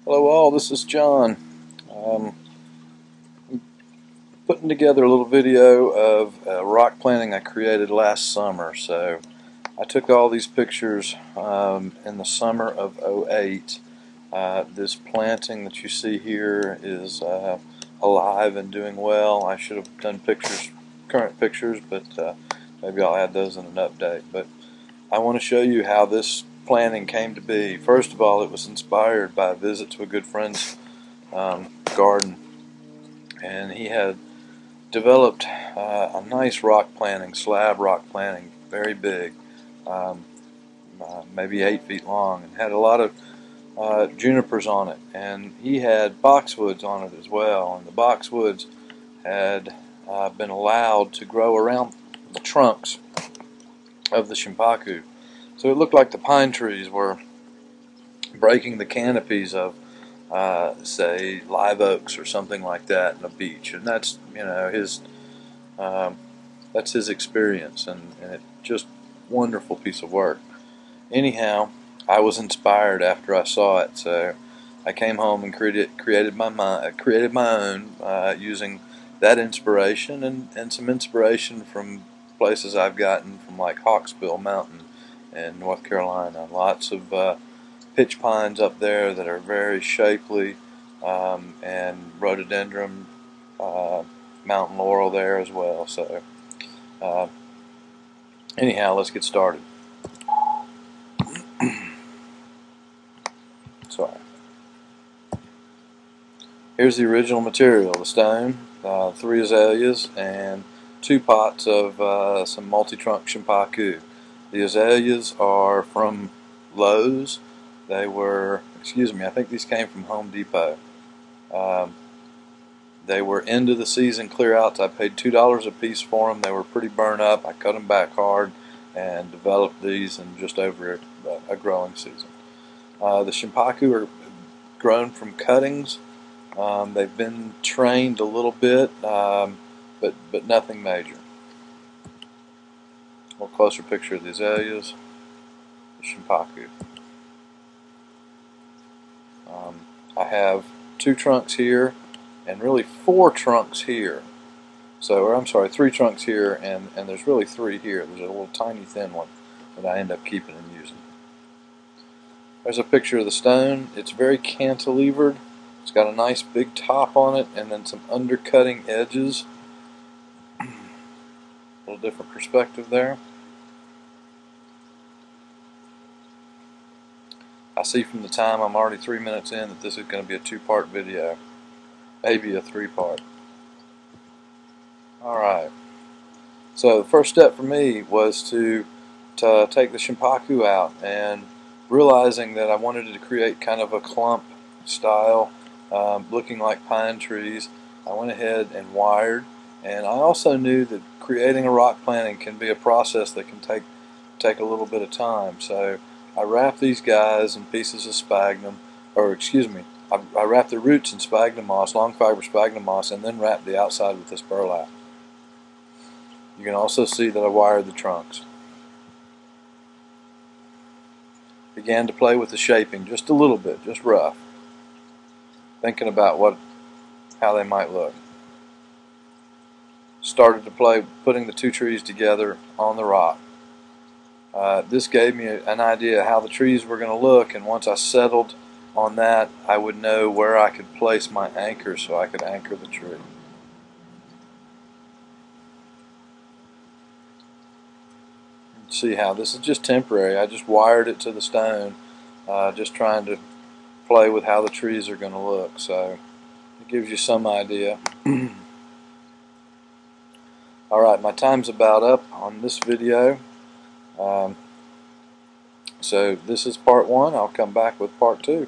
Hello all, this is John. I'm putting together a little video of rock planting I created last summer. So I took all these pictures in the summer of '08. This planting that you see here is alive and doing well. I should have done current pictures, but maybe I'll add those in an update. But I want to show you how this planting came to be. First of all, it was inspired by a visit to a good friend's garden, and he had developed a nice rock planting, slab rock planting, very big, maybe 8 feet long, and had a lot of junipers on it, and he had boxwoods on it as well, and the boxwoods had been allowed to grow around the trunks of the shimpaku. So it looked like the pine trees were breaking the canopies of say live oaks or something like that in a beach, and that's that's his experience, and it's just wonderful piece of work. Anyhow, I was inspired after I saw it, so I came home and created my own using that inspiration and some inspiration from places I've gotten from, like Hawksbill Mountain in North Carolina. Lots of pitch pines up there that are very shapely, and rhododendron, mountain laurel there as well. So anyhow, let's get started. Sorry. Here's the original material: the stone, 3 azaleas, and 2 pots of some multi-trunk shimpaku. The azaleas are from Lowe's. They were, I think these came from Home Depot. They were end of the season clear outs. I paid $2 a piece for them. They were pretty burnt up. I cut them back hard and developed these in just over a growing season. The shimpaku are grown from cuttings. They've been trained a little bit, but nothing major. A little closer picture of the azaleas, the shimpaku. I have 2 trunks here, and really 4 trunks here. So, or I'm sorry, 3 trunks here, and there's really 3 here. There's a little tiny thin one that I end up keeping and using. There's a picture of the stone. It's very cantilevered. It's got a nice big top on it, and then some undercutting edges. A little different perspective there. I see from the time I'm already 3 minutes in that this is going to be a 2-part video, maybe a 3-part. Alright, so the first step for me was to take the shimpaku out, and realizing that I wanted to create kind of a clump style, looking like pine trees, I went ahead and wired. And I also knew that creating a rock planting can be a process that can take a little bit of time. So I wrapped these guys in pieces of sphagnum, I wrapped the roots in sphagnum moss, long fiber sphagnum moss, and then wrapped the outside with this burlap. You can also see that I wired the trunks. Began to play with the shaping just a little bit, just rough, thinking about how they might look. Started to play putting the 2 trees together on the rock. This gave me an idea how the trees were going to look, and once I settled on that, I would know where I could place my anchor so I could anchor the tree. See how this is just temporary. I just wired it to the stone, just trying to play with how the trees are going to look. So it gives you some idea. Alright, my time's about up on this video. So this is part 1. I'll come back with part 2.